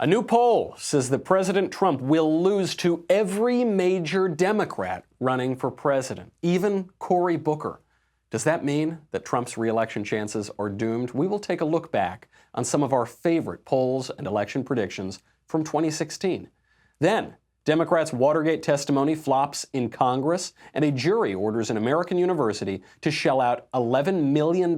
A new poll says that President Trump will lose to every major Democrat running for president, even Cory Booker. Does that mean that Trump's re-election chances are doomed? We will take a look back on some of our favorite polls and election predictions from 2016. Then, Democrats' Watergate testimony flops in Congress, and a jury orders an American university to shell out $11 million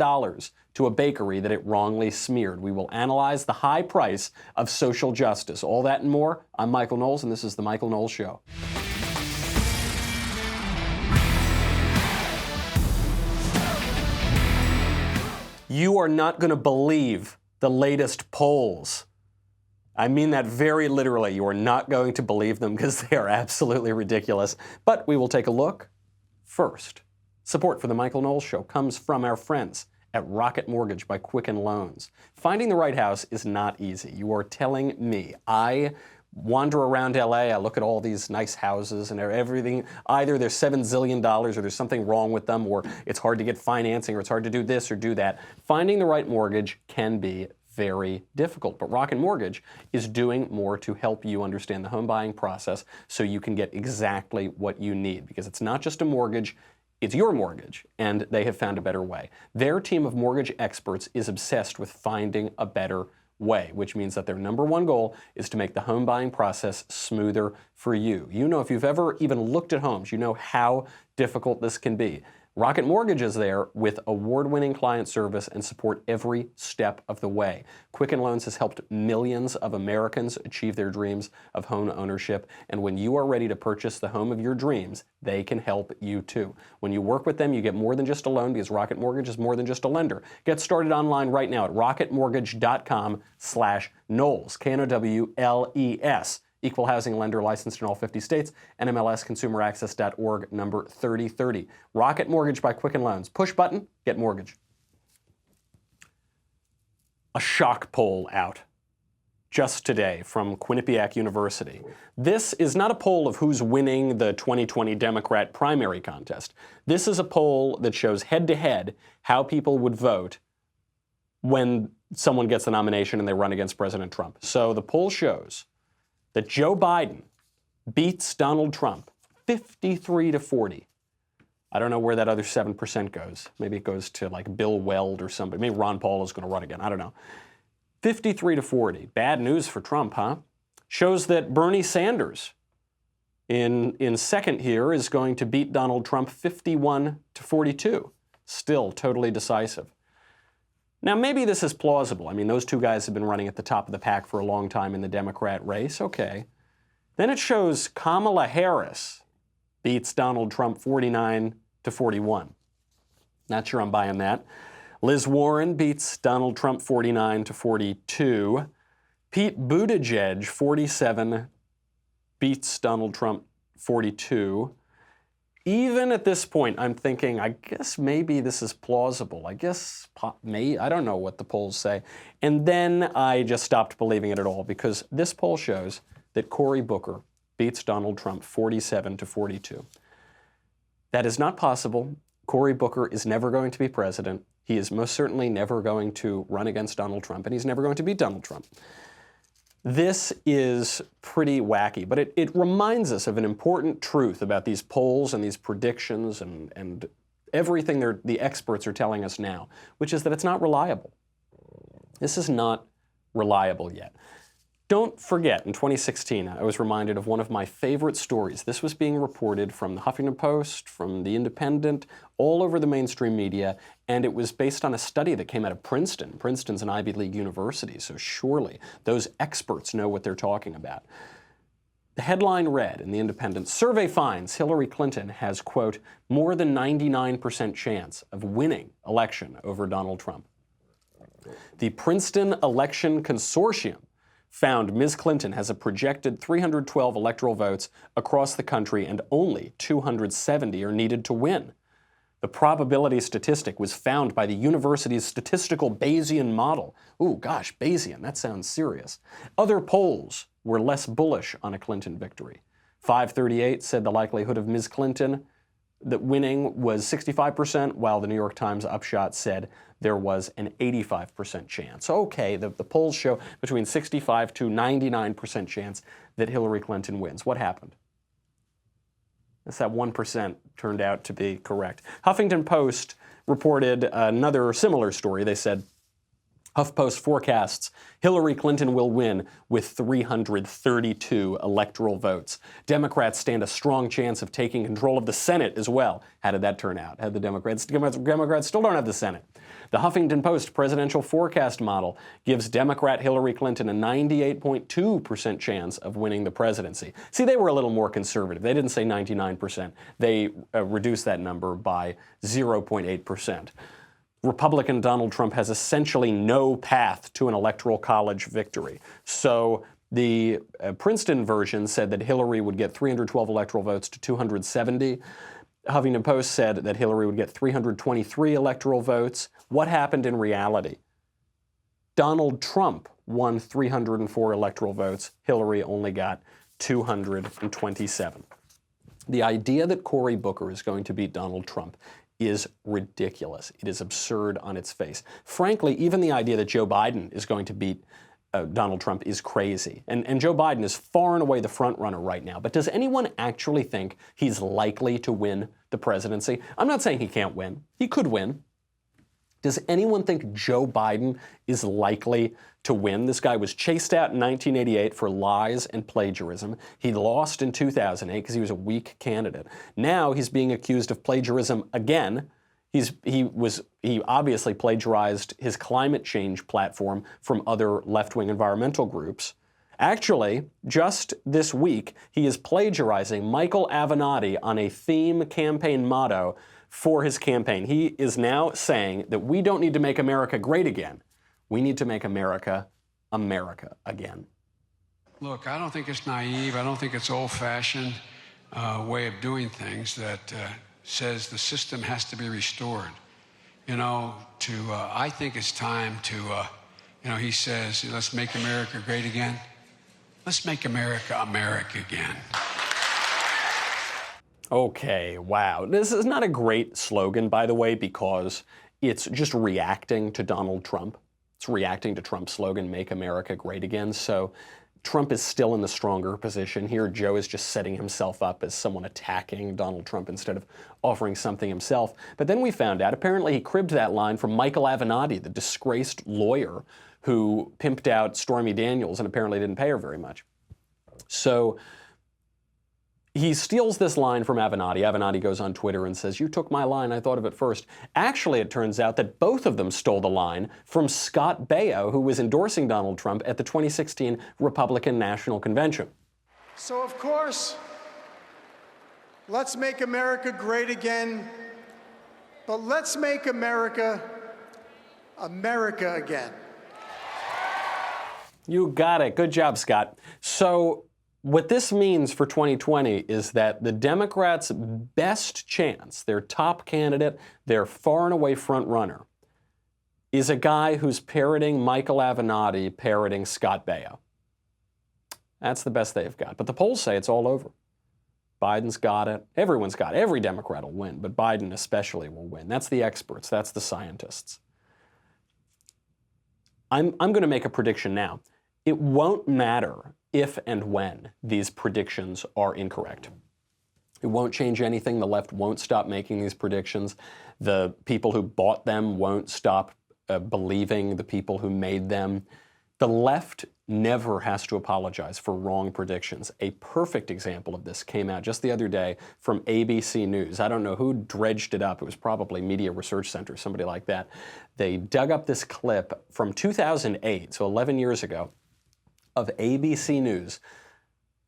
to a bakery that it wrongly smeared. We will analyze the high price of social justice. All that and more. I'm Michael Knowles, and this is The Michael Knowles Show. You are not going to believe the latest polls. I mean that very literally. You are not going to believe them because they are absolutely ridiculous. But we will take a look. First, support for The Michael Knowles Show comes from our friends at Rocket Mortgage by Quicken Loans. Finding the right house is not easy. You are telling me. I wander around LA, I look at all these nice houses and everything. Either there's $7 zillion or there's something wrong with them, or it's hard to get financing, or it's hard to do this or do that. Finding the right mortgage can be very difficult, but Rocket Mortgage is doing more to help you understand the home buying process so you can get exactly what you need, because it's not just a mortgage, it's your mortgage, and they have found a better way. Their team of mortgage experts is obsessed with finding a better way, which means that their number one goal is to make the home buying process smoother for you. You know, if you've ever even looked at homes, you know how difficult this can be. Rocket Mortgage is there with award-winning client service and support every step of the way. Quicken Loans has helped millions of Americans achieve their dreams of home ownership, and when you are ready to purchase the home of your dreams, they can help you too. When you work with them, you get more than just a loan, because Rocket Mortgage is more than just a lender. Get started online right now at rocketmortgage.com/Knowles, Knowles. Equal housing lender licensed in all 50 states, NMLS consumeraccess.org, number 3030. Rocket Mortgage by Quicken Loans. Push button, get mortgage. A shock poll out just today from Quinnipiac University. This is not a poll of who's winning the 2020 Democrat primary contest. This is a poll that shows head-to-head how people would vote when someone gets the nomination and they run against President Trump. So the poll shows that Joe Biden beats Donald Trump 53-40. I don't know where that other 7% goes. Maybe it goes to like Bill Weld or somebody. Maybe Ron Paul is going to run again. I don't know. 53-40. Bad news for Trump, huh? Shows that Bernie Sanders in second here is going to beat Donald Trump 51-42. Still totally decisive. Now, maybe this is plausible. I mean, those two guys have been running at the top of the pack for a long time in the Democrat race. Okay. Then it shows Kamala Harris beats Donald Trump 49-41. Not sure I'm buying that. Liz Warren beats Donald Trump 49-42. Pete Buttigieg, 47, beats Donald Trump 42. Even at this point, I'm thinking, I guess maybe this is plausible. I guess, I don't know what the polls say. And then I just stopped believing it at all, because this poll shows that Cory Booker beats Donald Trump 47-42. That is not possible. Cory Booker is never going to be president. He is most certainly never going to run against Donald Trump, and he's never going to beat Donald Trump. This is pretty wacky, but it reminds us of an important truth about these polls and these predictions and everything the experts are telling us now, which is that it's not reliable. This is not reliable yet. Don't forget, in 2016, I was reminded of one of my favorite stories. This was being reported from the Huffington Post, from The Independent, all over the mainstream media, and it was based on a study that came out of Princeton. Princeton's an Ivy League university, so surely those experts know what they're talking about. The headline read in The Independent, survey finds Hillary Clinton has, quote, more than 99% chance of winning election over Donald Trump. The Princeton Election Consortium found Ms. Clinton has a projected 312 electoral votes across the country, and only 270 are needed to win. The probability statistic was found by the university's statistical Bayesian model. Ooh, gosh, Bayesian, that sounds serious. Other polls were less bullish on a Clinton victory. 538 said the likelihood of Ms. Clinton that winning was 65%, while the New York Times upshot said there was an 85% chance. Okay, the polls show between 65 to 99% chance that Hillary Clinton wins. What happened? That's that 1% turned out to be correct. Huffington Post reported another similar story. They said, HuffPost forecasts Hillary Clinton will win with 332 electoral votes. Democrats stand a strong chance of taking control of the Senate as well. How did that turn out? Had the Democrats still don't have the Senate. The Huffington Post presidential forecast model gives Democrat Hillary Clinton a 98.2% chance of winning the presidency. See, they were a little more conservative. They didn't say 99%. They reduced that number by 0.8%. Republican Donald Trump has essentially no path to an electoral college victory. So the Princeton version said that Hillary would get 312 electoral votes to 270. Huffington Post said that Hillary would get 323 electoral votes. What happened in reality? Donald Trump won 304 electoral votes. Hillary only got 227. The idea that Cory Booker is going to beat Donald Trump is ridiculous. It is absurd on its face. Frankly, even the idea that Joe Biden is going to beat Donald Trump is crazy. And Joe Biden is far and away the front runner right now. But does anyone actually think he's likely to win the presidency? I'm not saying he can't win. He could win. Does anyone think Joe Biden is likely to win? This guy was chased out in 1988 for lies and plagiarism. He lost in 2008 because he was a weak candidate. Now he's being accused of plagiarism again. He obviously plagiarized his climate change platform from other left-wing environmental groups. Actually, just this week, he is plagiarizing Michael Avenatti on a theme campaign motto for his campaign. He is now saying that we don't need to make America great again. We need to make America America again. Look, I don't think it's naive. I don't think it's old-fashioned way of doing things that says the system has to be restored. I think it's time to, he says, let's make America great again. Let's make America America again. Okay, wow. This is not a great slogan, by the way, because it's just reacting to Donald Trump. It's reacting to Trump's slogan, Make America Great Again. So Trump is still in the stronger position here. Joe is just setting himself up as someone attacking Donald Trump instead of offering something himself. But then we found out, apparently he cribbed that line from Michael Avenatti, the disgraced lawyer who pimped out Stormy Daniels and apparently didn't pay her very much. So he steals this line from Avenatti. Avenatti goes on Twitter and says, "You took my line, I thought of it first." Actually, it turns out that both of them stole the line from Scott Baio, who was endorsing Donald Trump at the 2016 Republican National Convention. So, of course, let's make America great again, but let's make America America again. You got it. Good job, Scott. So what this means for 2020 is that the Democrats' best chance, their top candidate, their far and away front runner, is a guy who's parroting Michael Avenatti, parroting Scott Baio. That's the best they've got. But the polls say it's all over. Biden's got it. Everyone's got it. Every Democrat will win, but Biden especially will win. That's the experts. That's the scientists. I'm going to make a prediction now. It won't matter if and when these predictions are incorrect. It won't change anything. The left won't stop making these predictions. The people who bought them won't stop believing the people who made them. The left never has to apologize for wrong predictions. A perfect example of this came out just the other day from ABC News. I don't know who dredged it up. It was probably Media Research Center, somebody like that. They dug up this clip from 2008, so 11 years ago, of ABC News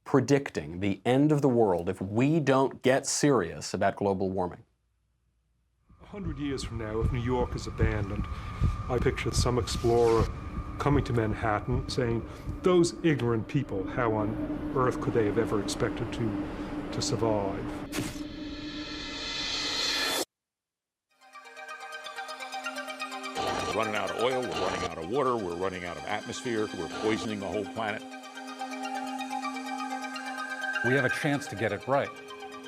predicting the end of the world if we don't get serious about global warming. 100 years from now, if New York is abandoned, I picture some explorer coming to Manhattan saying, "Those ignorant people, how on earth could they have ever expected to survive?" We're running out of oil, we're running out of water, we're running out of atmosphere, we're poisoning the whole planet. We have a chance to get it right.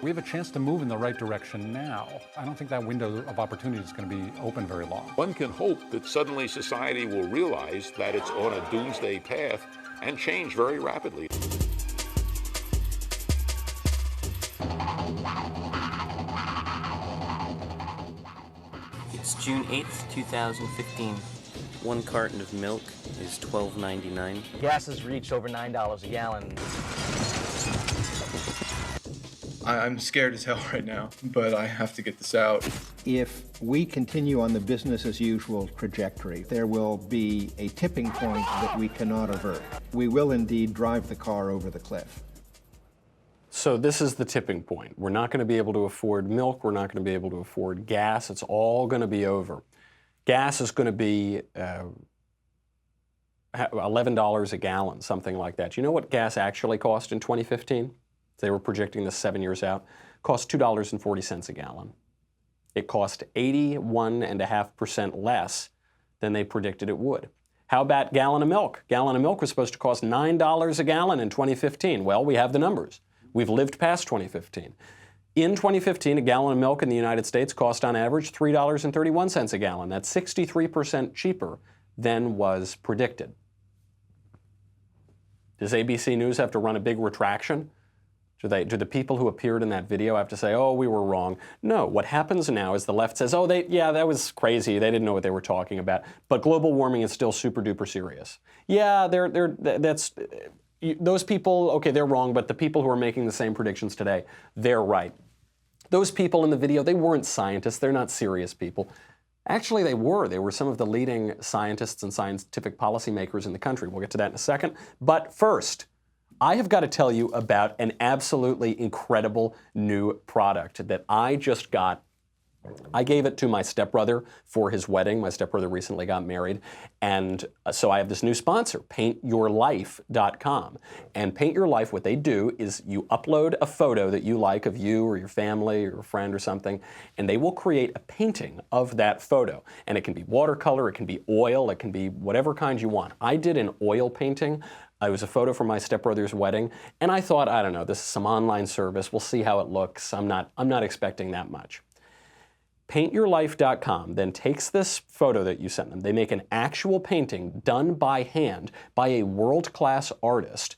We have a chance to move in the right direction now. I don't think that window of opportunity is going to be open very long. One can hope that suddenly society will realize that it's on a doomsday path and change very rapidly. It's June 8th, 2015. 1 carton of milk is $12.99. Gas has reached over $9 a gallon. I'm scared as hell right now, but I have to get this out. If we continue on the business as usual trajectory, there will be a tipping point that we cannot avert. We will indeed drive the car over the cliff. So this is the tipping point. We're not going to be able to afford milk. We're not going to be able to afford gas. It's all going to be over. Gas is going to be $11 a gallon, something like that. You know what gas actually cost in 2015? They were projecting this 7 years out. It cost $2.40 a gallon. It cost 81.5% less than they predicted it would. How about gallon of milk? Gallon of milk was supposed to cost $9 a gallon in 2015. Well, we have the numbers. We've lived past 2015. In 2015, a gallon of milk in the United States cost on average $3.31 a gallon. That's 63% cheaper than was predicted. Does ABC News have to run a big retraction? Do the people who appeared in that video have to say, oh, we were wrong? No, what happens now is the left says, oh, yeah, that was crazy. They didn't know what they were talking about. But global warming is still super duper serious. Yeah, those people, okay, they're wrong, but the people who are making the same predictions today, they're right. Those people in the video, they weren't scientists. They're not serious people. Actually, they were. They were some of the leading scientists and scientific policymakers in the country. We'll get to that in a second. But first, I have got to tell you about an absolutely incredible new product that I just got. I gave it to my stepbrother for his wedding. My stepbrother recently got married. And so I have this new sponsor, paintyourlife.com. And Paint Your Life, what they do is you upload a photo that you like of you or your family or a friend or something, and they will create a painting of that photo. And it can be watercolor, it can be oil, it can be whatever kind you want. I did an oil painting. It was a photo from my stepbrother's wedding, and I thought, I don't know, this is some online service. We'll see how it looks. I'm not expecting that much. PaintYourLife.com then takes this photo that you sent them. They make an actual painting done by hand by a world-class artist,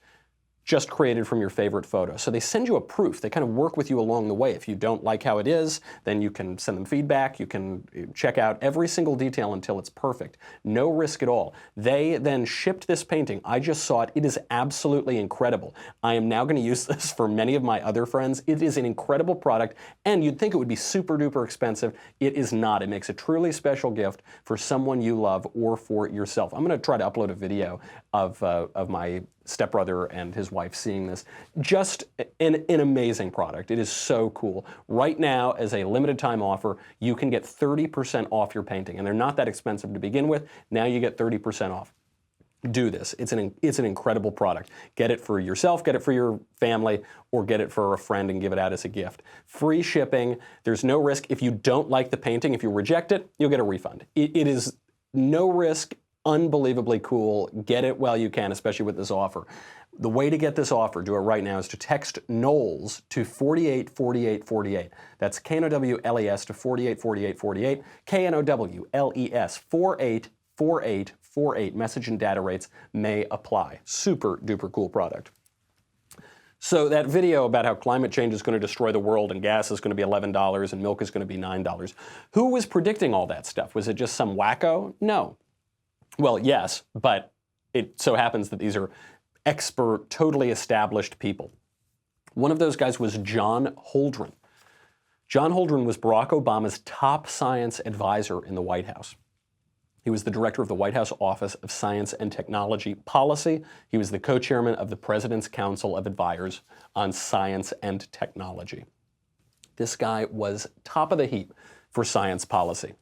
just created from your favorite photo. So they send you a proof. They kind of work with you along the way. If you don't like how it is, then you can send them feedback. You can check out every single detail until it's perfect. No risk at all. They then shipped this painting. I just saw it. It is absolutely incredible. I am now going to use this for many of my other friends. It is an incredible product, and you'd think it would be super duper expensive. It is not. It makes a truly special gift for someone you love or for yourself. I'm going to try to upload a video of my stepbrother and his wife seeing this. Just an amazing product. It is so cool. Right now, as a limited time offer, you can get 30% off your painting. And they're not that expensive to begin with. Now you get 30% off. Do this. It's an incredible product. Get it for yourself, get it for your family, or get it for a friend and give it out as a gift. Free shipping. There's no risk. If you don't like the painting, if you reject it, you'll get a refund. It is no risk. Unbelievably cool. Get it while you can, especially with this offer. The way to get this offer, do it right now, is to text Knowles to 484848. That's Knowles to 484848. Knowles 484848. Message and data rates may apply. Super duper cool product. So that video about how climate change is going to destroy the world and gas is going to be $11 and milk is going to be $9. Who was predicting all that stuff? Was it just some wacko? No. Well, yes, but it so happens that these are expert, totally established people. One of those guys was John Holdren. John Holdren was Barack Obama's top science advisor in the White House. He was the director of the White House Office of Science and Technology Policy. He was the co-chairman of the President's Council of Advisors on Science and Technology. This guy was top of the heap for science policy.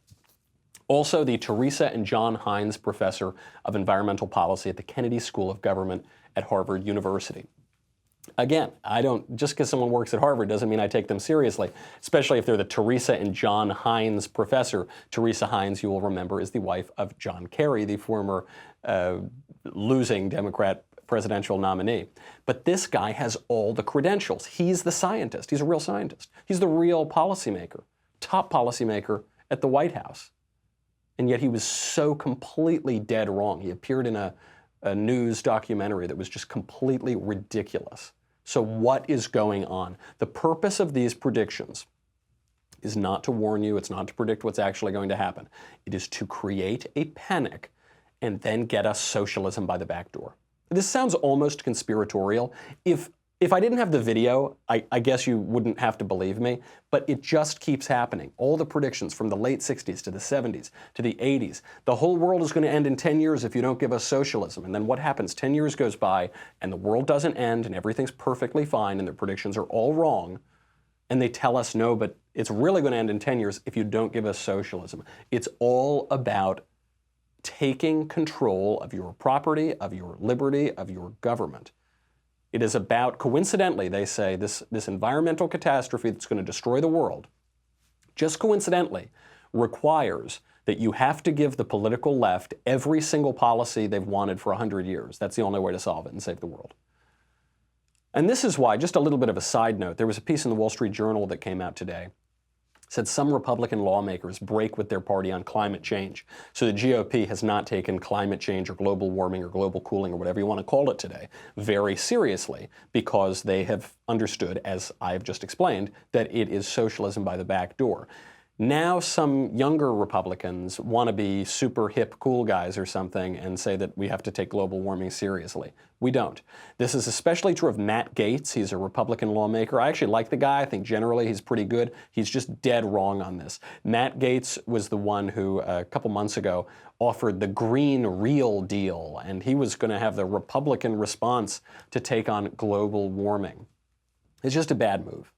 Also, the Teresa and John Hines Professor of Environmental Policy at the Kennedy School of Government at Harvard University. Again, just because someone works at Harvard doesn't mean I take them seriously, especially if they're the Teresa and John Hines Professor. Teresa Hines, you will remember, is the wife of John Kerry, the former losing Democrat presidential nominee. But this guy has all the credentials. He's the scientist. He's a real scientist. He's the real policymaker, top policymaker at the White House. And yet he was so completely dead wrong. He appeared in a news documentary that was just completely ridiculous. So what is going on? The purpose of these predictions is not to warn you. It's not to predict what's actually going to happen. It is to create a panic and then get us socialism by the back door. This sounds almost conspiratorial. If I didn't have the video, I guess you wouldn't have to believe me, but it just keeps happening. All the predictions from the late 60s to the 70s to the 80s. The whole world is going to end in 10 years if you don't give us socialism. And then what happens? 10 years goes by and the world doesn't end and everything's perfectly fine and their predictions are all wrong. And they tell us, no, but it's really going to end in 10 years if you don't give us socialism. It's all about taking control of your property, of your liberty, of your government. It is about, coincidentally, they say, this environmental catastrophe that's going to destroy the world, just coincidentally, requires that you have to give the political left every single policy they've wanted for 100 years. That's the only way to solve it and save the world. And this is why, just a little bit of a side note, there was a piece in the Wall Street Journal that came out today. Said some Republican lawmakers break with their party on climate change. So the GOP has not taken climate change or global warming or global cooling or whatever you want to call it today very seriously because they have understood, as I've just explained, that it is socialism by the back door. Now some younger Republicans want to be super hip cool guys or something and say that we have to take global warming seriously. We don't. This is especially true of Matt Gaetz. He's a Republican lawmaker. I actually like the guy. I think generally he's pretty good. He's just dead wrong on this. Matt Gaetz was the one who a couple months ago offered the Green Real Deal, and he was going to have the Republican response to take on global warming. It's just a bad move.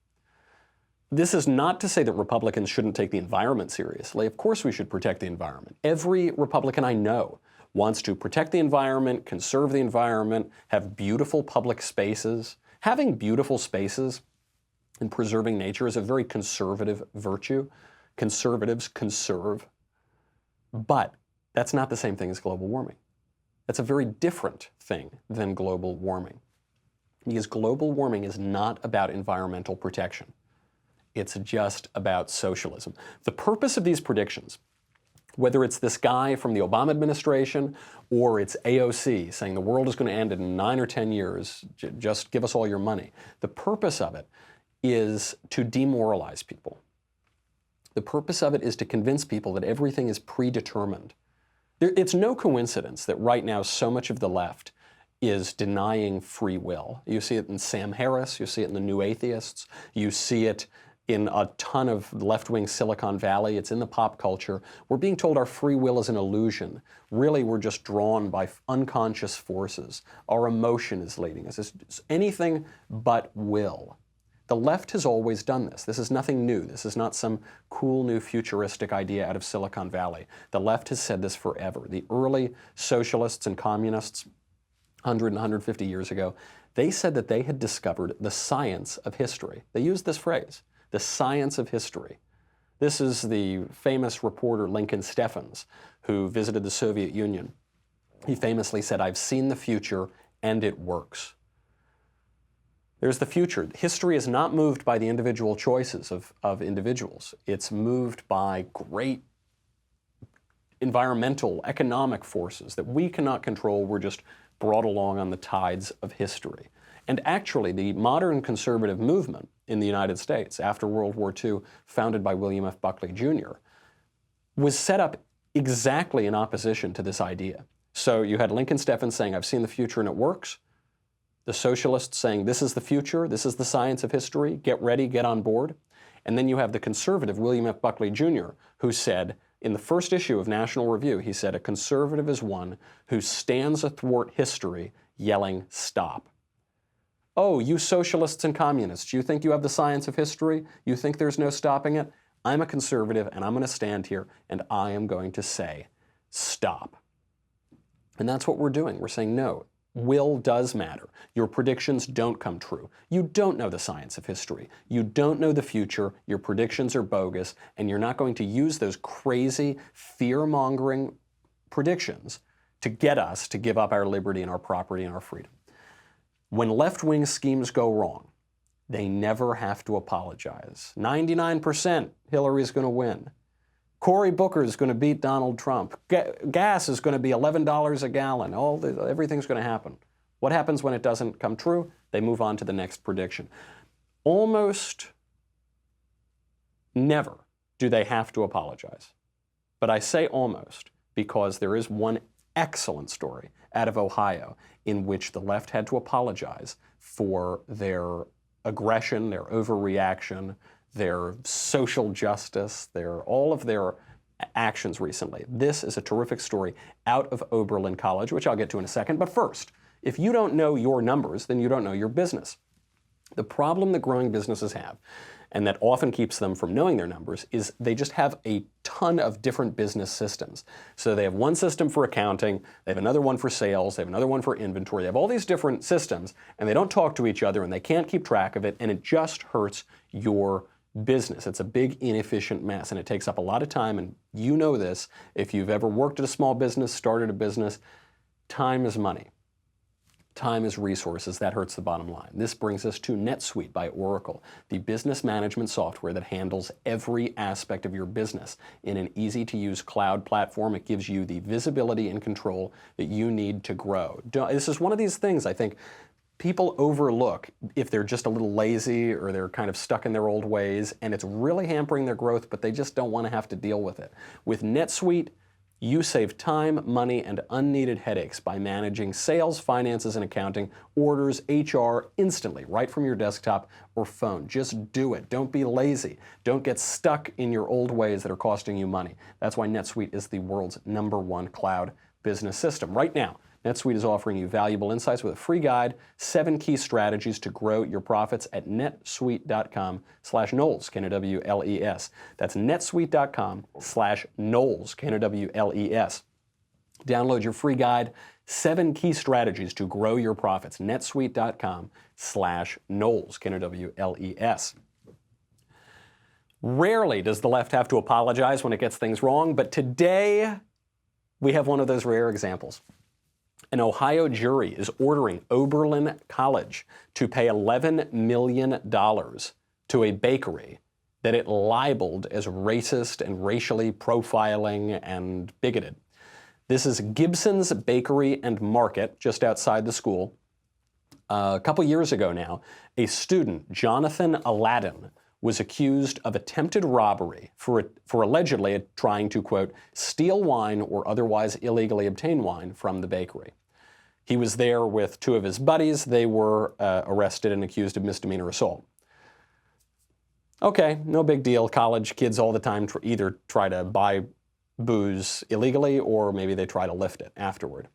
This is not to say that Republicans shouldn't take the environment seriously. Of course we should protect the environment. Every Republican I know wants to protect the environment, conserve the environment, have beautiful public spaces. Having beautiful spaces and preserving nature is a very conservative virtue. Conservatives conserve. But that's not the same thing as global warming. That's a very different thing than global warming. Because global warming is not about environmental protection. It's just about socialism. The purpose of these predictions, whether it's this guy from the Obama administration or it's AOC saying the world is going to end in 9 or 10 years, just give us all your money. The purpose of it is to demoralize people. The purpose of it is to convince people that everything is predetermined. It's no coincidence that right now so much of the left is denying free will. You see it in Sam Harris, you see it in the New Atheists, you see it in a ton of left-wing Silicon Valley. It's in the pop culture. We're being told our free will is an illusion. Really, we're just drawn by unconscious forces. Our emotion is leading us. It's anything but will. The left has always done this. This is nothing new. This is not some cool new futuristic idea out of Silicon Valley. The left has said this forever. The early socialists and communists, 100 and 150 years ago, they said that they had discovered the science of history. They used this phrase. The science of history. This is the famous reporter Lincoln Steffens, who visited the Soviet Union. He famously said, "I've seen the future and it works." There's the future. History is not moved by the individual choices of individuals. It's moved by great environmental, economic forces that we cannot control. We're just brought along on the tides of history. And actually, the modern conservative movement in the United States after World War II, founded by William F. Buckley Jr., was set up exactly in opposition to this idea. So you had Lincoln Steffens saying, "I've seen the future and it works." The socialists saying, "This is the future, this is the science of history, get ready, get on board." And then you have the conservative William F. Buckley Jr., who said, in the first issue of National Review, he said, "A conservative is one who stands athwart history yelling, 'Stop.'" Oh, you socialists and communists, you think you have the science of history? You think there's no stopping it? I'm a conservative and I'm going to stand here and I am going to say, stop. And that's what we're doing. We're saying, no, will does matter. Your predictions don't come true. You don't know the science of history. You don't know the future. Your predictions are bogus, and you're not going to use those crazy, fear-mongering predictions to get us to give up our liberty and our property and our freedom. When left-wing schemes go wrong, they never have to apologize. 99% Hillary's going to win. Cory Booker is going to beat Donald Trump. Gas is going to be $11 a gallon. Everything's going to happen. What happens when it doesn't come true? They move on to the next prediction. Almost never do they have to apologize. But I say almost because there is one excellent story out of Ohio in which the left had to apologize for their aggression, their overreaction, their social justice, all of their actions recently. This is a terrific story out of Oberlin College, which I'll get to in a second. But first, if you don't know your numbers, then you don't know your business. The problem that growing businesses have, and that often keeps them from knowing their numbers, is they just have a ton of different business systems. So they have one system for accounting, they have another one for sales, they have another one for inventory, they have all these different systems, and they don't talk to each other, and they can't keep track of it, and it just hurts your business. It's a big, inefficient mess, and it takes up a lot of time, and you know this. If you've ever worked at a small business, started a business, time is money. Time is resources. That hurts the bottom line. This brings us to NetSuite by Oracle, the business management software that handles every aspect of your business in an easy-to-use cloud platform. It gives you the visibility and control that you need to grow. This is one of these things I think people overlook if they're just a little lazy or they're kind of stuck in their old ways, and it's really hampering their growth, but they just don't want to have to deal with it. With NetSuite, you save time, money, and unneeded headaches by managing sales, finances, and accounting, orders, HR instantly, right from your desktop or phone. Just do it. Don't be lazy. Don't get stuck in your old ways that are costing you money. That's why NetSuite is the world's #1 cloud business system. Right now, NetSuite is offering you valuable insights with a free guide, 7 key strategies to grow your profits at netsuite.com/Knowles, Knowles. That's netsuite.com/Knowles, Knowles. Download your free guide, 7 key strategies to grow your profits, netsuite.com/Knowles, Knowles. Rarely does the left have to apologize when it gets things wrong, but today we have one of those rare examples. An Ohio jury is ordering Oberlin College to pay $11 million to a bakery that it libeled as racist and racially profiling and bigoted. This is Gibson's Bakery and Market, just outside the school. A couple years ago now, a student, Jonathan Aladdin, was accused of attempted robbery for allegedly trying to, quote, steal wine or otherwise illegally obtain wine from the bakery. He was there with 2 of his buddies. They were arrested and accused of misdemeanor assault. Okay, no big deal. College kids all the time either try to buy booze illegally or maybe they try to lift it afterward.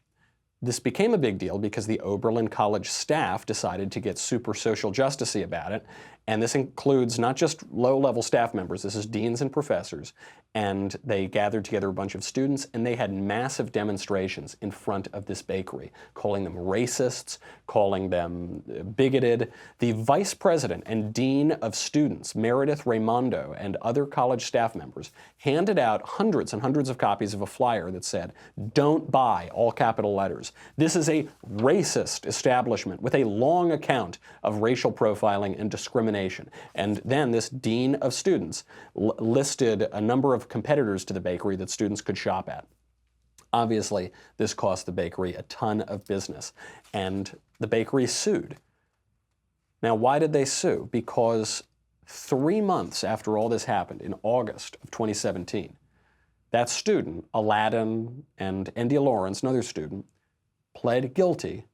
This became a big deal because the Oberlin College staff decided to get super social justice-y about it, and this includes not just low-level staff members, this is deans and professors, and they gathered together a bunch of students, and they had massive demonstrations in front of this bakery, calling them racists, calling them bigoted. The vice president and dean of students, Meredith Raimondo, and other college staff members handed out hundreds and hundreds of copies of a flyer that said, "Don't buy," all capital letters. This is a racist establishment with a long account of racial profiling and discrimination. And then this dean of students listed a number of competitors to the bakery that students could shop at. Obviously, this cost the bakery a ton of business, and the bakery sued. Now, why did they sue? Because 3 months after all this happened, in August of 2017, that student, Aladdin, and India Lawrence, another student, pled guilty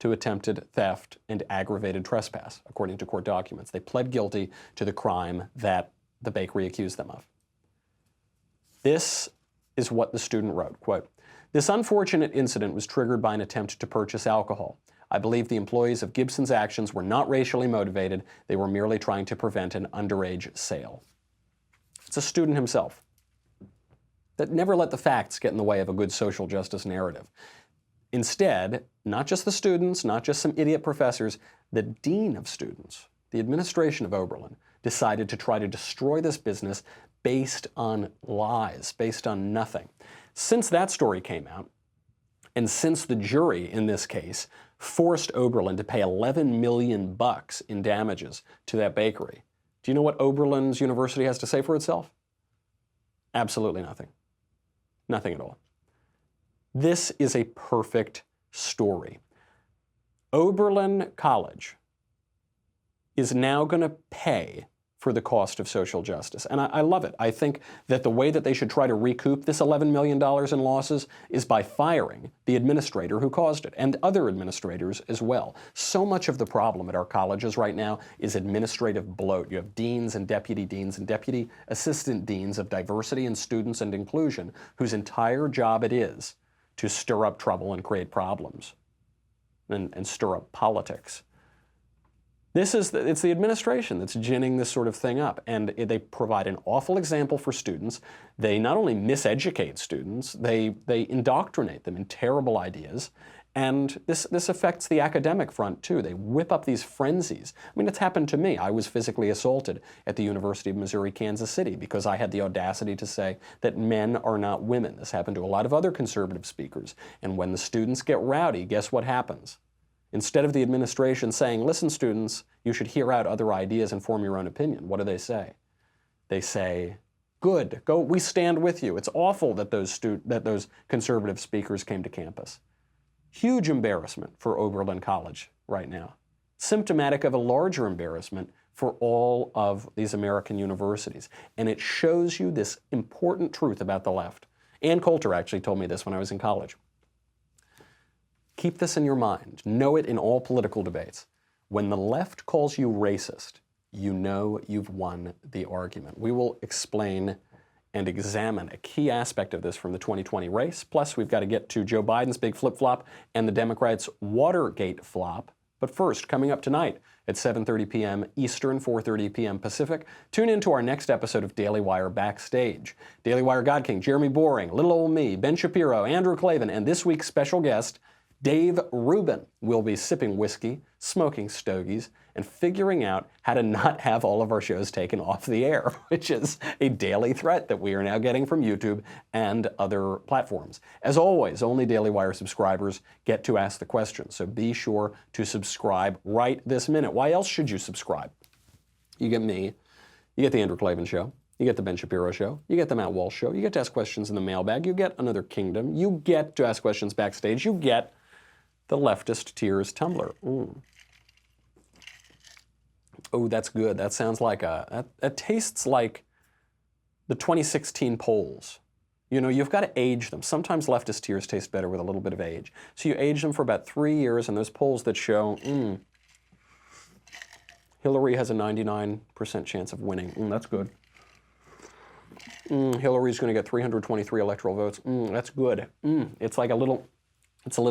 to attempted theft and aggravated trespass, according to court documents. They pled guilty to the crime that the bakery accused them of. This is what the student wrote, quote, "This unfortunate incident was triggered by an attempt to purchase alcohol. I believe the employees of Gibson's actions were not racially motivated. They were merely trying to prevent an underage sale." It's a student himself. That never let the facts get in the way of a good social justice narrative. Instead, not just the students, not just some idiot professors, the dean of students, the administration of Oberlin, decided to try to destroy this business based on lies, based on nothing. Since that story came out, And since the jury in this case forced Oberlin to pay $11 million in damages to that bakery, do you know what Oberlin's university has to say for itself? Absolutely nothing. Nothing at all. This is a perfect story. Oberlin College is now going to pay for the cost of social justice. And I love it. I think that the way that they should try to recoup this $11 million in losses is by firing the administrator who caused it, and other administrators as well. So much of the problem at our colleges right now is administrative bloat. You have deans and deputy assistant deans of diversity and students and inclusion whose entire job it is to stir up trouble and create problems and stir up politics. It's the administration that's ginning this sort of thing up, and they provide an awful example for students. They not only miseducate students, they indoctrinate them in terrible ideas, and this affects the academic front too. They whip up these frenzies. I mean, it's happened to me. I was physically assaulted at the University of Missouri, Kansas City because I had the audacity to say that men are not women. This happened to a lot of other conservative speakers, and when the students get rowdy, guess what happens? Instead of the administration saying, listen, students, you should hear out other ideas and form your own opinion, what do they say? They say, good, go, we stand with you. It's awful that those conservative speakers came to campus. Huge embarrassment for Oberlin College right now. Symptomatic of a larger embarrassment for all of these American universities. And it shows you this important truth about the left. Ann Coulter actually told me this when I was in college. Keep this in your mind. Know it in all political debates. When the left calls you racist, you know you've won the argument. We will explain and examine a key aspect of this from the 2020 race. Plus, we've got to get to Joe Biden's big flip-flop and the Democrats' Watergate flop. But first, coming up tonight at 7:30 p.m. Eastern, 4:30 p.m. Pacific, tune in to our next episode of Daily Wire Backstage. Daily Wire God King, Jeremy Boring, Little Ol' Me, Ben Shapiro, Andrew Klavan, and this week's special guest, Dave Rubin, will be sipping whiskey, smoking stogies, and figuring out how to not have all of our shows taken off the air, which is a daily threat that we are now getting from YouTube and other platforms. As always, only Daily Wire subscribers get to ask the question, so be sure to subscribe right this minute. Why else should you subscribe? You get me, you get the Andrew Klavan Show, you get the Ben Shapiro Show, you get the Matt Walsh Show, you get to ask questions in the mailbag, you get Another Kingdom, you get to ask questions backstage, you get the Leftist Tears Tumbler. Oh, that's good. That sounds like that tastes like the 2016 polls. You know, you've got to age them. Sometimes leftist tears taste better with a little bit of age. So you age them for about 3 years, and those polls that show, Hillary has a 99% chance of winning. That's good. Hillary's going to get 323 electoral votes. That's good. It's like a little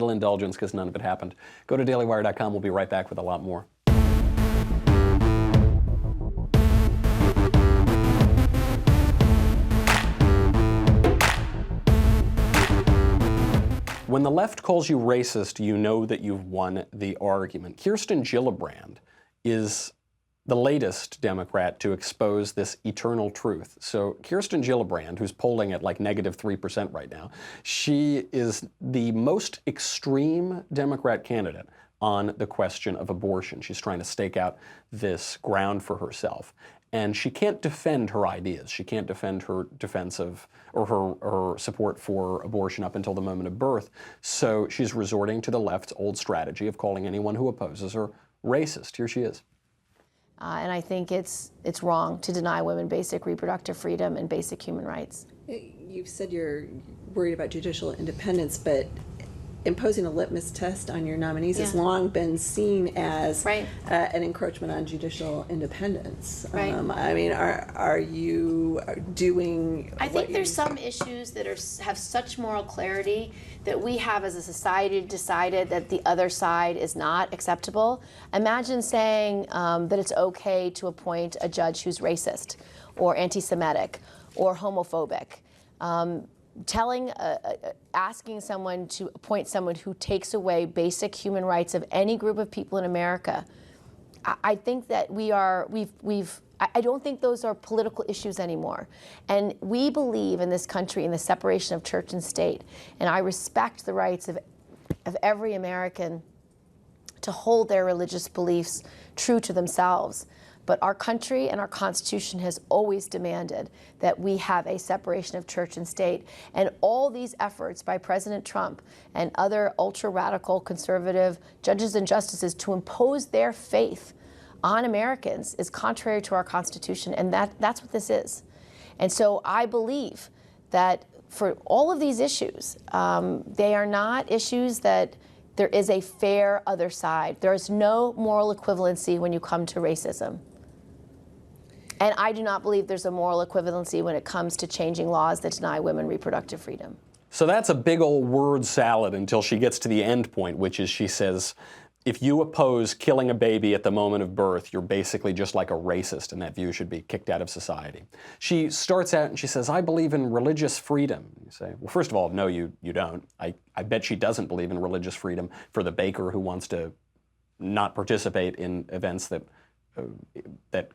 indulgence because none of it happened. Go to dailywire.com. We'll be right back with a lot more. When the left calls you racist, you know that you've won the argument. Kirsten Gillibrand is the latest Democrat to expose this eternal truth. So Kirsten Gillibrand, who's polling at like -3% right now, she is the most extreme Democrat candidate on the question of abortion. She's trying to stake out this ground for herself. And she can't defend her ideas. She can't defend her defense of, or her support for abortion up until the moment of birth. So she's resorting to the left's old strategy of calling anyone who opposes her racist. Here she is. And I think it's wrong to deny women basic reproductive freedom and basic human rights. You've said you're worried about judicial independence, but imposing a litmus test on your nominees has long been seen as an encroachment on judicial independence. I mean, are you doing? I think there's some issues that have such moral clarity that we have as a society decided that the other side is not acceptable. Imagine saying that it's okay to appoint a judge who's racist or anti-Semitic or homophobic. Asking someone to appoint someone who takes away basic human rights of any group of people in America, I think that we've I don't think those are political issues anymore. And we believe in this country in the separation of church and state. And I respect the rights of every American to hold their religious beliefs true to themselves. But our country and our Constitution has always demanded that we have a separation of church and state. And all these efforts by President Trump and other ultra-radical conservative judges and justices to impose their faith on Americans is contrary to our Constitution, and that's what this is. And so I believe that for all of these issues, they are not issues that there is a fair other side. There is no moral equivalency when you come to racism. And I do not believe there's a moral equivalency when it comes to changing laws that deny women reproductive freedom. So that's a big old word salad until she gets to the end point, which is she says, if you oppose killing a baby at the moment of birth, you're basically just like a racist, and that view should be kicked out of society. She starts out and she says, I believe in religious freedom. You say, well, first of all, no, you don't. I bet she doesn't believe in religious freedom for the baker who wants to not participate in events that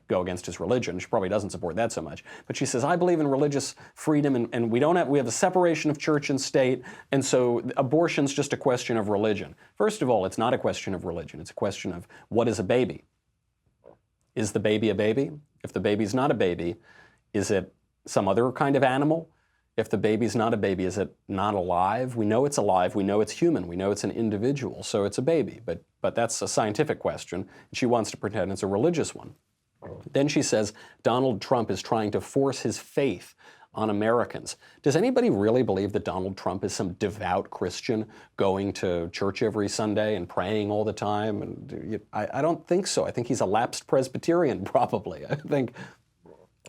go against his religion. She probably doesn't support that so much. But she says, I believe in religious freedom, and we have a separation of church and state, and so abortion's just a question of religion. First of all, it's not a question of religion. It's a question of what is a baby? Is the baby a baby? If the baby's not a baby, is it some other kind of animal? If the baby's not a baby, is it not alive? We know it's alive. We know it's human. We know it's an individual. So it's a baby. But that's a scientific question. She wants to pretend it's a religious one. Then she says Donald Trump is trying to force his faith on Americans. Does anybody really believe that Donald Trump is some devout Christian going to church every Sunday and praying all the time? And I don't think so. I think he's a lapsed Presbyterian, probably. I think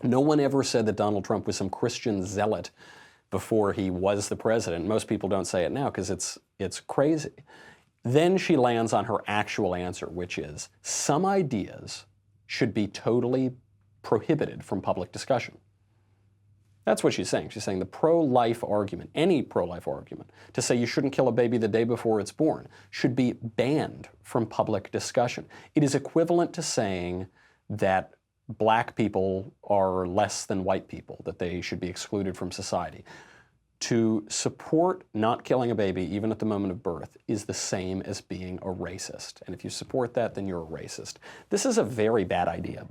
no one ever said that Donald Trump was some Christian zealot before he was the president. Most people don't say it now because it's crazy. Then she lands on her actual answer, which is some ideas should be totally prohibited from public discussion. That's what she's saying. She's saying the pro-life argument, any pro-life argument, to say you shouldn't kill a baby the day before it's born, should be banned from public discussion. It is equivalent to saying that black people are less than white people, that they should be excluded from society. To support not killing a baby, even at the moment of birth, is the same as being a racist. And if you support that, then you're a racist. This is a very bad idea.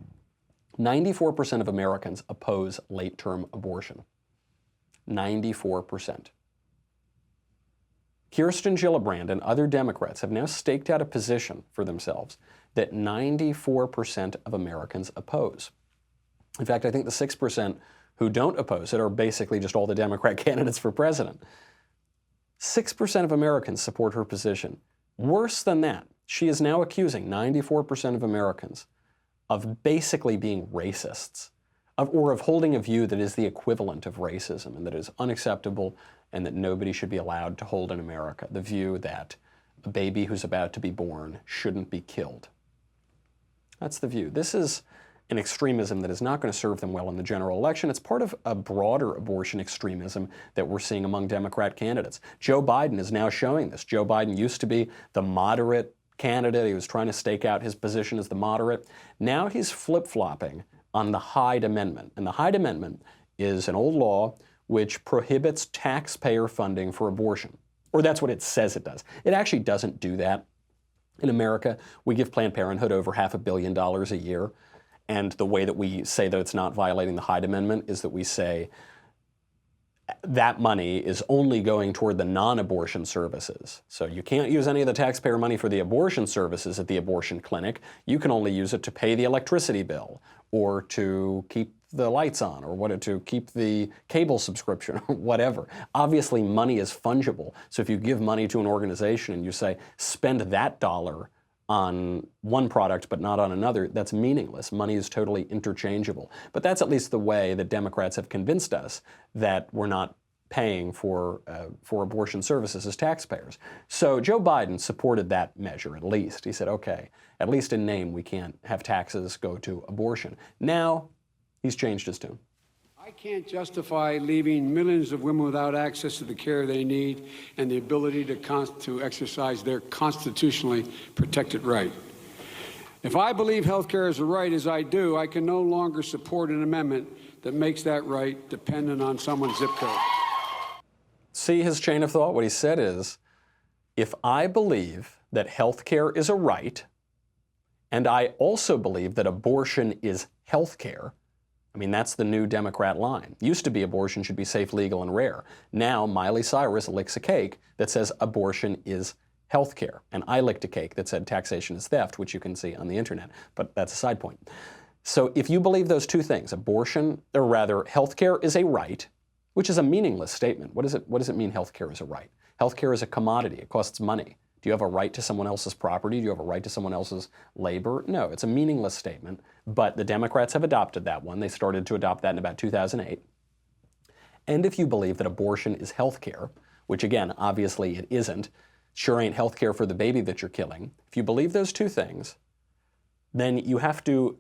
94% of Americans oppose late-term abortion. 94%. Kirsten Gillibrand and other Democrats have now staked out a position for themselves that 94% of Americans oppose. In fact, I think the 6% who don't oppose it are basically just all the Democrat candidates for president. 6% of Americans support her position. Worse than that, she is now accusing 94% of Americans of basically being racists, or of holding a view that is the equivalent of racism and that is unacceptable and that nobody should be allowed to hold in America. The view that a baby who's about to be born shouldn't be killed. That's the view. This is an extremism that is not going to serve them well in the general election. It's part of a broader abortion extremism that we're seeing among Democrat candidates. Joe Biden is now showing this. Joe Biden used to be the moderate candidate. He was trying to stake out his position as the moderate. Now he's flip-flopping on the Hyde Amendment. And the Hyde Amendment is an old law which prohibits taxpayer funding for abortion. Or that's what it says it does. It actually doesn't do that. In America, we give Planned Parenthood over $500 million a year. And the way that we say that it's not violating the Hyde Amendment is that we say that money is only going toward the non-abortion services. So you can't use any of the taxpayer money for the abortion services at the abortion clinic. You can only use it to pay the electricity bill or to keep the lights on or to keep the cable subscription or whatever. Obviously, money is fungible. So if you give money to an organization and you say, spend that dollar on one product but not on another, that's meaningless. Money is totally interchangeable. But that's at least the way that Democrats have convinced us that we're not paying for abortion services as taxpayers. So Joe Biden supported that measure, at least. He said, okay, at least in name, we can't have taxes go to abortion. Now, he's changed his tune. I can't justify leaving millions of women without access to the care they need and the ability to exercise their constitutionally protected right. If I believe health care is a right, as I do, I can no longer support an amendment that makes that right dependent on someone's zip code. See his chain of thought? What he said is, if I believe that health care is a right, and I also believe that abortion is health care, I mean, that's the new Democrat line. Used to be abortion should be safe, legal, and rare. Now Miley Cyrus licks a cake that says abortion is health care. And I licked a cake that said taxation is theft, which you can see on the internet. But that's a side point. So if you believe those two things, abortion, or rather health care is a right, which is a meaningless statement. What does it mean health care is a right? Health care is a commodity. It costs money. Do you have a right to someone else's property? Do you have a right to someone else's labor? No, it's a meaningless statement. But the Democrats have adopted that one. They started to adopt that in about 2008. And if you believe that abortion is health care, which again, obviously it isn't, sure ain't health care for the baby that you're killing. If you believe those two things, then you have to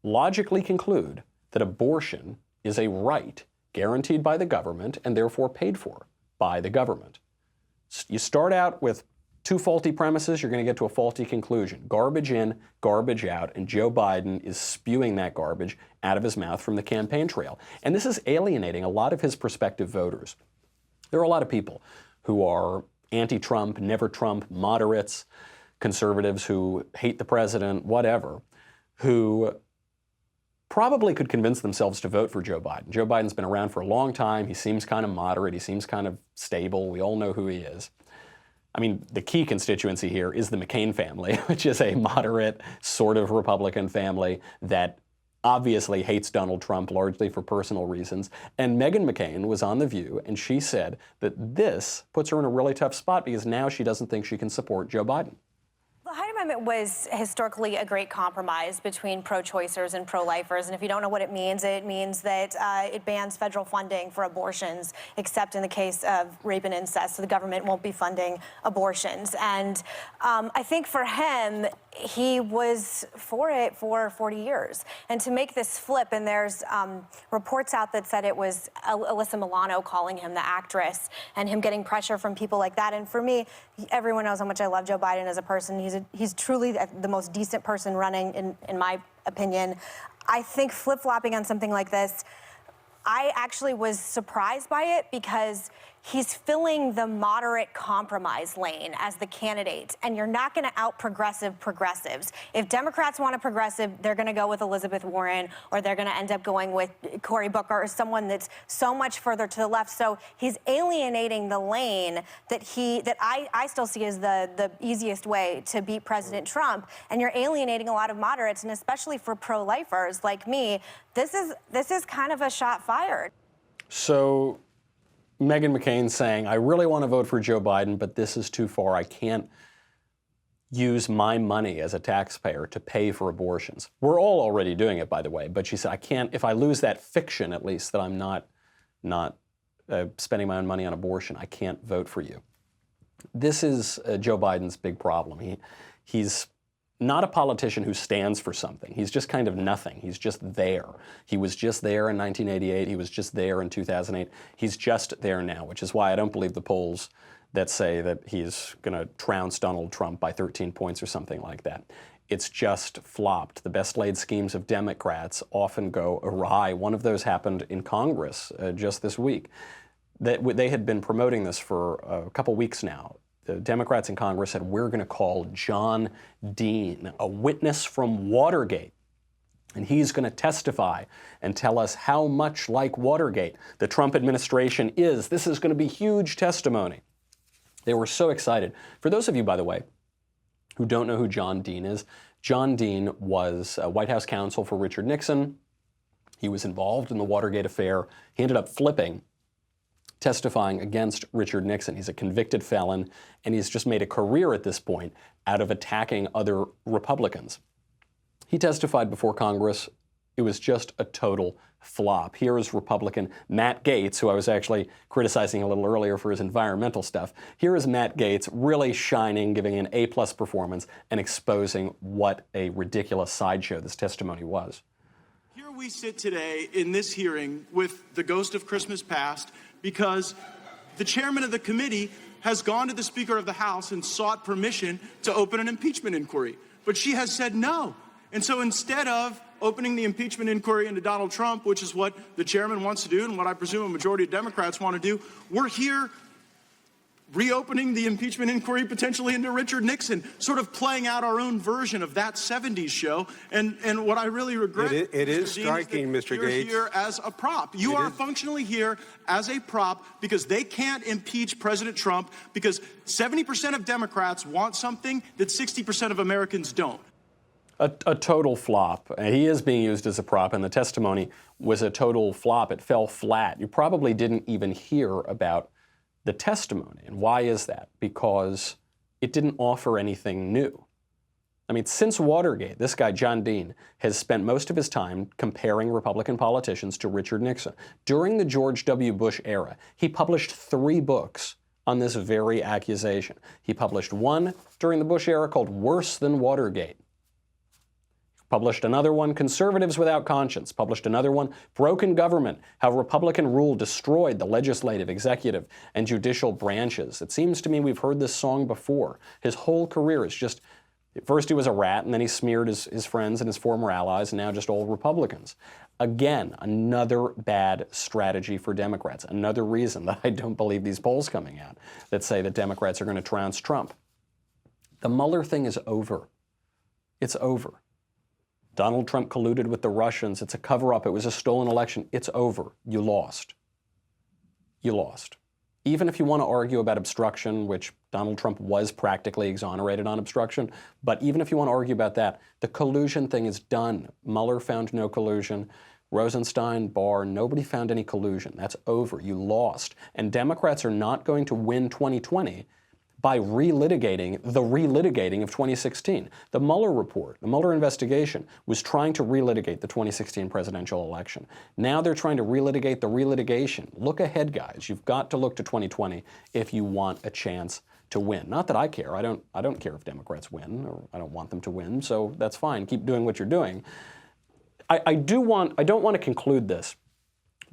logically conclude that abortion is a right guaranteed by the government and therefore paid for by the government. You start out with two faulty premises, you're going to get to a faulty conclusion. Garbage in, garbage out, and Joe Biden is spewing that garbage out of his mouth from the campaign trail. And this is alienating a lot of his prospective voters. There are a lot of people who are anti-Trump, never Trump, moderates, conservatives who hate the president, whatever, who probably could convince themselves to vote for Joe Biden. Joe Biden's been around for a long time. He seems kind of moderate. He seems kind of stable. We all know who he is. I mean, the key constituency here is the McCain family, which is a moderate, sort of Republican family that obviously hates Donald Trump largely for personal reasons. And Meghan McCain was on The View, and she said that this puts her in a really tough spot because now she doesn't think she can support Joe Biden. The Hyde Amendment was historically a great compromise between pro-choicers and pro-lifers. And if you don't know what it means that it bans federal funding for abortions, except in the case of rape and incest. So the government won't be funding abortions. And I think for him, he was for it for 40 years. And to make this flip, and there's reports out that said it was Alyssa Milano calling him the actress and him getting pressure from people like that. And for me, everyone knows how much I love Joe Biden as a person. He's truly the most decent person running, in my opinion. I think flip-flopping on something like this, I actually was surprised by it because he's filling the moderate compromise lane as the candidate, and you're not going to out-progressive progressives. If Democrats want a progressive, they're going to go with Elizabeth Warren, or they're going to end up going with Cory Booker or someone that's so much further to the left. So he's alienating the lane that I still see as the easiest way to beat President Trump, and you're alienating a lot of moderates, and especially for pro-lifers like me, this is kind of a shot fired. So Meghan McCain saying, I really want to vote for Joe Biden, but this is too far. I can't use my money as a taxpayer to pay for abortions. We're all already doing it, by the way. But she said, I can't, if I lose that fiction, at least, that I'm not spending my own money on abortion, I can't vote for you. This is Joe Biden's big problem. He's not a politician who stands for something. He's just kind of nothing. He's just there. He was just there in 1988. He was just there in 2008. He's just there now, which is why I don't believe the polls that say that he's going to trounce Donald Trump by 13 points or something like that. It's just flopped. The best laid schemes of Democrats often go awry. One of those happened in Congress just this week. They had been promoting this for a couple weeks now. The Democrats in Congress said, we're going to call John Dean, a witness from Watergate, and he's going to testify and tell us how much like Watergate the Trump administration is. This is going to be huge testimony. They were so excited. For those of you, by the way, who don't know who John Dean is, John Dean was a White House counsel for Richard Nixon. He was involved in the Watergate affair. He ended up flipping, testifying against Richard Nixon. He's a convicted felon, and he's just made a career at this point out of attacking other Republicans. He testified before Congress. It was just a total flop. Here is Republican Matt Gaetz, who I was actually criticizing a little earlier for his environmental stuff. Here is Matt Gaetz really shining, giving an A+ performance, and exposing what a ridiculous sideshow this testimony was. Here we sit today in this hearing with the ghost of Christmas past, because the chairman of the committee has gone to the Speaker of the House and sought permission to open an impeachment inquiry. but she has said no. And so instead of opening the impeachment inquiry into Donald Trump, which is what the chairman wants to do and what I presume a majority of Democrats want to do, we're here reopening the impeachment inquiry potentially into Richard Nixon, sort of playing out our own version of that 70s show. And what I really regret it is striking, Mr. You're Gaetz. here as a prop. You are functionally here as a prop because they can't impeach President Trump because 70% of Democrats want something that 60% of Americans don't. A total flop. He is being used as a prop, and the testimony was a total flop. It fell flat. You probably didn't even hear about the testimony. And why is that? Because it didn't offer anything new. I mean, since Watergate, this guy, John Dean, has spent most of his time comparing Republican politicians to Richard Nixon. During the George W. Bush era, he published 3 books on this very accusation. He published one during the Bush era called Worse Than Watergate. Published another one, Conservatives Without Conscience. Published another one, Broken Government, How Republican Rule Destroyed the Legislative, Executive, and Judicial Branches. It seems to me we've heard this song before. His whole career is just, first he was a rat, and then he smeared his friends and his former allies, and now just all Republicans. Again, another bad strategy for Democrats. Another reason that I don't believe these polls coming out that say that Democrats are going to trounce Trump. The Mueller thing is over. It's over. Donald Trump colluded with the Russians. It's a cover-up. It was a stolen election. It's over. You lost. You lost. Even if you want to argue about obstruction, which Donald Trump was practically exonerated on obstruction, but even if you want to argue about that, the collusion thing is done. Mueller found no collusion. Rosenstein, Barr, nobody found any collusion. That's over. You lost. And Democrats are not going to win 2020 by relitigating the relitigating of 2016. The Mueller report, the Mueller investigation, was trying to relitigate the 2016 presidential election. Now they're trying to relitigate the relitigation. Look ahead, guys. You've got to look to 2020 if you want a chance to win. Not that I care. I don't care if Democrats win, or I don't want them to win, so that's fine. Keep doing what you're doing. I don't want to conclude this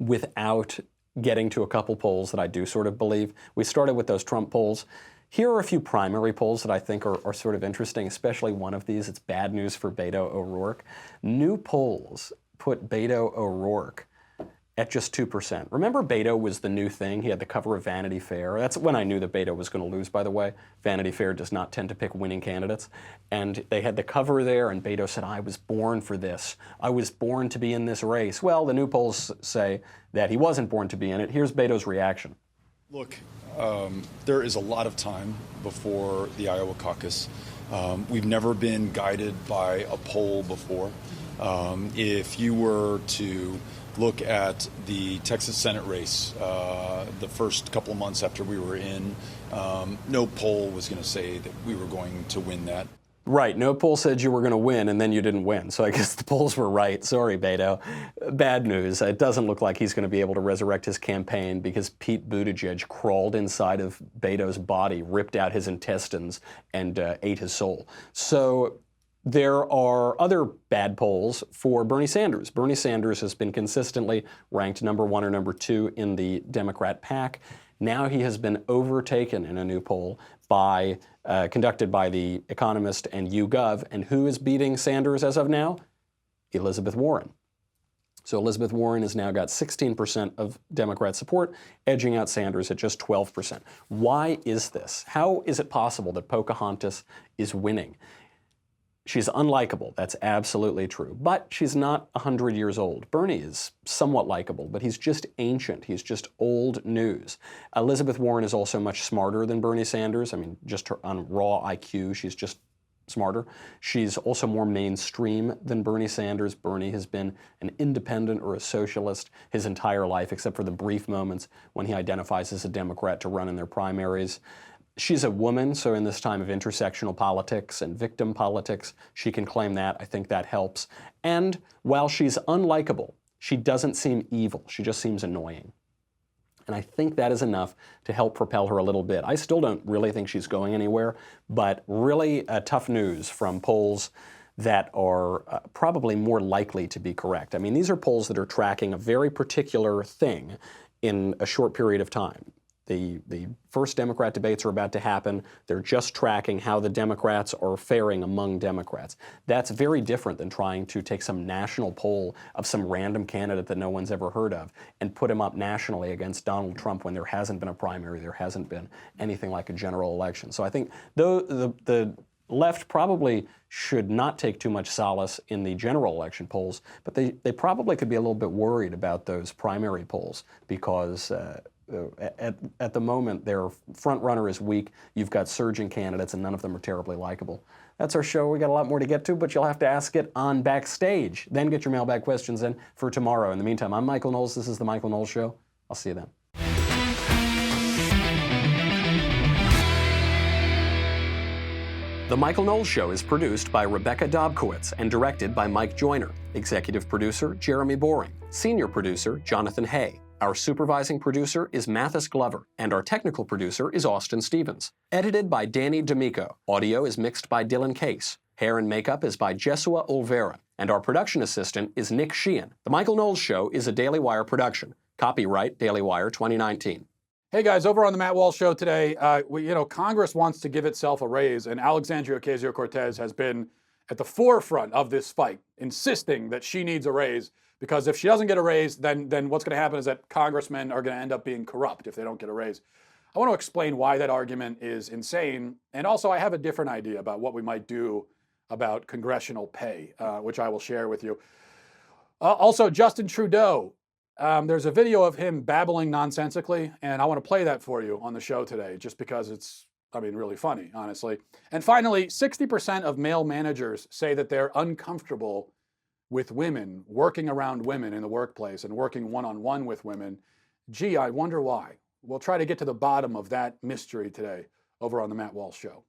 without getting to a couple polls that I do sort of believe. We started with those Trump polls. Here are a few primary polls that I think are sort of interesting, especially one of these. It's bad news for Beto O'Rourke. New polls put Beto O'Rourke at just 2%. Remember, Beto was the new thing. He had the cover of Vanity Fair. That's when I knew that Beto was going to lose, by the way. Vanity Fair does not tend to pick winning candidates. And they had the cover there, and Beto said, I was born for this. I was born to be in this race. Well, the new polls say that he wasn't born to be in it. Here's Beto's reaction. Look, there is a lot of time before the Iowa caucus. We've never been guided by a poll before. If you were to look at the Texas Senate race, the first couple of months after we were in, no poll was going to say that we were going to win that. Right. No poll said you were going to win, and then you didn't win. So I guess the polls were right. Sorry, Beto. Bad news. It doesn't look like he's going to be able to resurrect his campaign because Pete Buttigieg crawled inside of Beto's body, ripped out his intestines, and ate his soul. So there are other bad polls for Bernie Sanders. Bernie Sanders has been consistently ranked number 1 or number 2 in the Democrat pack. Now he has been overtaken in a new poll by conducted by The Economist and YouGov. And who is beating Sanders as of now? Elizabeth Warren. So Elizabeth Warren has now got 16% of Democrat support, edging out Sanders at just 12%. Why is this? How is it possible that Pocahontas is winning? She's unlikable. That's absolutely true. But she's not 100 years old. Bernie is somewhat likable, but he's just ancient. He's just old news. Elizabeth Warren is also much smarter than Bernie Sanders. I mean, just on raw IQ, she's just smarter. She's also more mainstream than Bernie Sanders. Bernie has been an independent or a socialist his entire life, except for the brief moments when he identifies as a Democrat to run in their primaries. She's a woman, so in this time of intersectional politics and victim politics, she can claim that. I think that helps. And while she's unlikable, she doesn't seem evil. She just seems annoying. And I think that is enough to help propel her a little bit. I still don't really think she's going anywhere, but really tough news from polls that are probably more likely to be correct. I mean, these are polls that are tracking a very particular thing in a short period of time. The first Democrat debates are about to happen. They're just tracking how the Democrats are faring among Democrats. That's very different than trying to take some national poll of some random candidate that no one's ever heard of and put him up nationally against Donald Trump when there hasn't been a primary, there hasn't been anything like a general election. So I think the left probably should not take too much solace in the general election polls, but they probably could be a little bit worried about those primary polls because at the moment, their front runner is weak. You've got surging candidates, and none of them are terribly likable. That's our show. We got a lot more to get to, but you'll have to ask it on Backstage. Then get your mailbag questions in for tomorrow. In the meantime, I'm Michael Knowles. This is The Michael Knowles Show. I'll see you then. The Michael Knowles Show is produced by Rebecca Dobkowitz and directed by Mike Joyner. Executive producer, Jeremy Boring. Senior producer, Jonathan Hay. Our supervising producer is Mathis Glover, and our technical producer is Austin Stevens. Edited by Danny D'Amico. Audio is mixed by Dylan Case. Hair and makeup is by Jesua Olvera, and our production assistant is Nick Sheehan. The Michael Knowles Show is a Daily Wire production. Copyright Daily Wire 2019. Hey guys, over on the Matt Walsh Show today, Congress wants to give itself a raise, and Alexandria Ocasio-Cortez has been at the forefront of this fight, insisting that she needs a raise. Because if she doesn't get a raise, then what's going to happen is that congressmen are going to end up being corrupt if they don't get a raise. I want to explain why that argument is insane. And also, I have a different idea about what we might do about congressional pay, which I will share with you. Also, Justin Trudeau. There's a video of him babbling nonsensically, and I want to play that for you on the show today, just because it's, really funny, honestly. And finally, 60% of male managers say that they're uncomfortable with women, working around women in the workplace and working one-on-one with women. Gee, I wonder why. We'll try to get to the bottom of that mystery today over on the Matt Walsh Show.